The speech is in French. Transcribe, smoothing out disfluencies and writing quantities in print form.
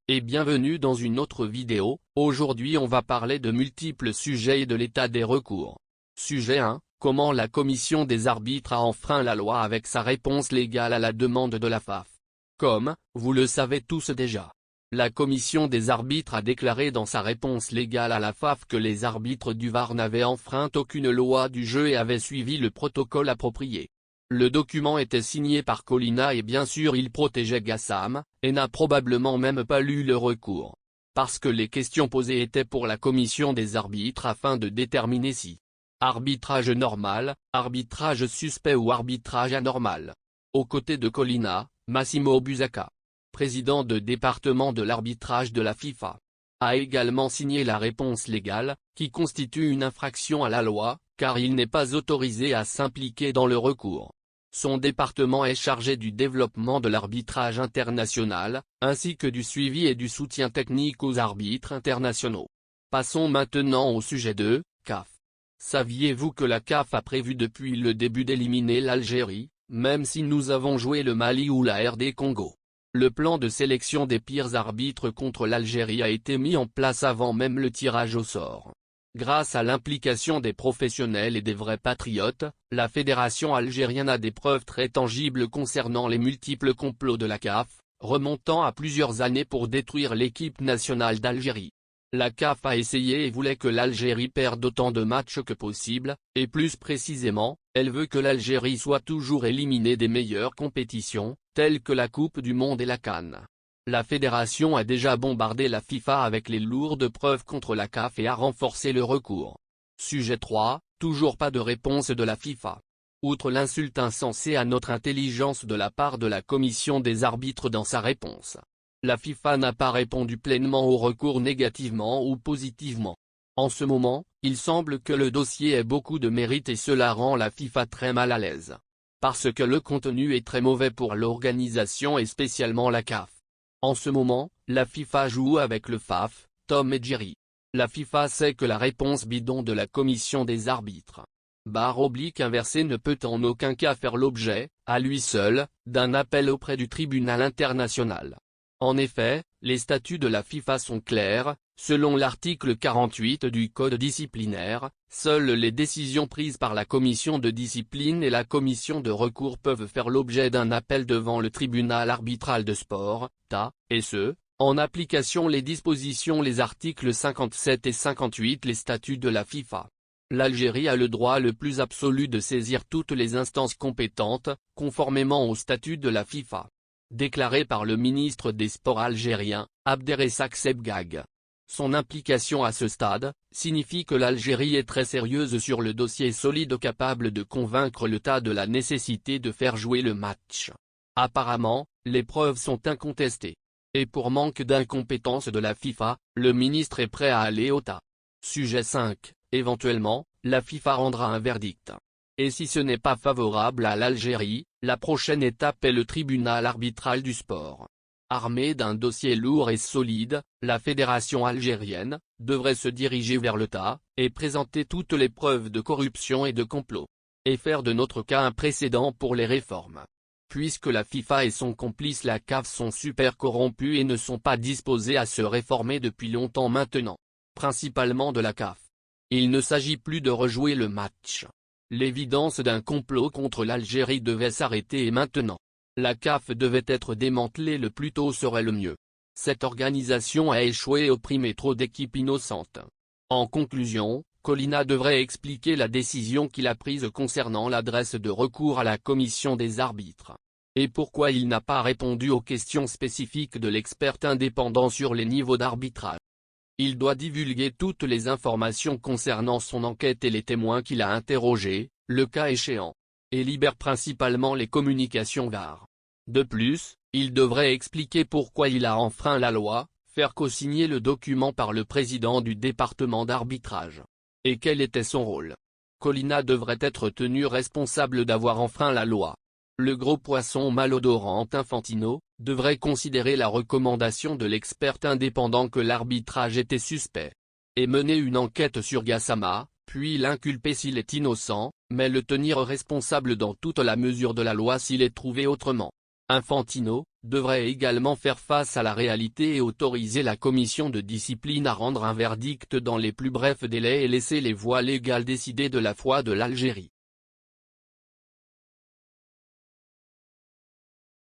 et bienvenue dans une autre vidéo. Aujourd'hui on va parler de multiples sujets et de l'état des recours. Sujet 1, comment la commission des arbitres a enfreint la loi avec sa réponse légale à la demande de la FAF. Comme, vous le savez tous déjà, la commission des arbitres a déclaré dans sa réponse légale à la FAF que les arbitres du VAR n'avaient enfreint aucune loi du jeu et avaient suivi le protocole approprié. Le document était signé par Colina et bien sûr il protégeait Gassam, et n'a probablement même pas lu le recours. Parce que les questions posées étaient pour la commission des arbitres afin de déterminer si arbitrage normal, arbitrage suspect ou arbitrage anormal. Aux côtés de Colina, Massimo Busacca, président de département de l'arbitrage de la FIFA, a également signé la réponse légale, qui constitue une infraction à la loi, car il n'est pas autorisé à s'impliquer dans le recours. Son département est chargé du développement de l'arbitrage international, ainsi que du suivi et du soutien technique aux arbitres internationaux. Passons maintenant au sujet 2, CAF. Saviez-vous que la CAF a prévu depuis le début d'éliminer l'Algérie, même si nous avons joué le Mali ou la RD Congo? Le plan de sélection des pires arbitres contre l'Algérie a été mis en place avant même le tirage au sort. Grâce à l'implication des professionnels et des vrais patriotes, la fédération algérienne a des preuves très tangibles concernant les multiples complots de la CAF, remontant à plusieurs années pour détruire l'équipe nationale d'Algérie. La CAF a essayé et voulait que l'Algérie perde autant de matchs que possible, et plus précisément, elle veut que l'Algérie soit toujours éliminée des meilleures compétitions, telles que la Coupe du Monde et la CAN. La fédération a déjà bombardé la FIFA avec les lourdes preuves contre la CAF et a renforcé le recours. Sujet 3, toujours pas de réponse de la FIFA. Outre l'insulte insensée à notre intelligence de la part de la commission des arbitres dans sa réponse, la FIFA n'a pas répondu pleinement au recours négativement ou positivement. En ce moment, il semble que le dossier ait beaucoup de mérite et cela rend la FIFA très mal à l'aise. Parce que le contenu est très mauvais pour l'organisation et spécialement la CAF. En ce moment, la FIFA joue avec le FAF, Tom et Jerry. La FIFA sait que la réponse bidon de la commission des arbitres, /inversé ne peut en aucun cas faire l'objet, à lui seul, d'un appel auprès du tribunal international. En effet, les statuts de la FIFA sont clairs, selon l'article 48 du Code disciplinaire, seules les décisions prises par la commission de discipline et la commission de recours peuvent faire l'objet d'un appel devant le tribunal arbitral de sport, TA, et ce, en application les dispositions les articles 57 et 58 les statuts de la FIFA. L'Algérie a le droit le plus absolu de saisir toutes les instances compétentes, conformément aux statuts de la FIFA. Déclaré par le ministre des Sports algérien, Abderrezak Sebgag. Son implication à ce stade, signifie que l'Algérie est très sérieuse sur le dossier solide capable de convaincre l'État de la nécessité de faire jouer le match. Apparemment, les preuves sont incontestées. Et pour manque d'incompétence de la FIFA, le ministre est prêt à aller au tas. Sujet 5, éventuellement, la FIFA rendra un verdict. Et si ce n'est pas favorable à l'Algérie, la prochaine étape est le tribunal arbitral du sport. Armée d'un dossier lourd et solide, la fédération algérienne devrait se diriger vers l'État, et présenter toutes les preuves de corruption et de complot. Et faire de notre cas un précédent pour les réformes. Puisque la FIFA et son complice la CAF sont super corrompus et ne sont pas disposés à se réformer depuis longtemps maintenant. Principalement de la CAF. Il ne s'agit plus de rejouer le match. L'évidence d'un complot contre l'Algérie devait s'arrêter et maintenant. La CAF devait être démantelée le plus tôt serait le mieux. Cette organisation a échoué et opprimé trop d'équipes innocentes. En conclusion, Colina devrait expliquer la décision qu'il a prise concernant l'adresse de recours à la commission des arbitres. Et pourquoi il n'a pas répondu aux questions spécifiques de l'expert indépendant sur les niveaux d'arbitrage. Il doit divulguer toutes les informations concernant son enquête et les témoins qu'il a interrogés, le cas échéant. Et libère principalement les communications VAR. De plus, il devrait expliquer pourquoi il a enfreint la loi, faire co-signer le document par le président du département d'arbitrage. Et quel était son rôle? Colina devrait être tenu responsable d'avoir enfreint la loi. Le gros poisson malodorant Infantino devrait considérer la recommandation de l'expert indépendant que l'arbitrage était suspect. Et mener une enquête sur Gassama, puis l'inculper s'il est innocent, mais le tenir responsable dans toute la mesure de la loi s'il est trouvé autrement. Infantino devrait également faire face à la réalité et autoriser la commission de discipline à rendre un verdict dans les plus brefs délais et laisser les voies légales décider de la foi de l'Algérie.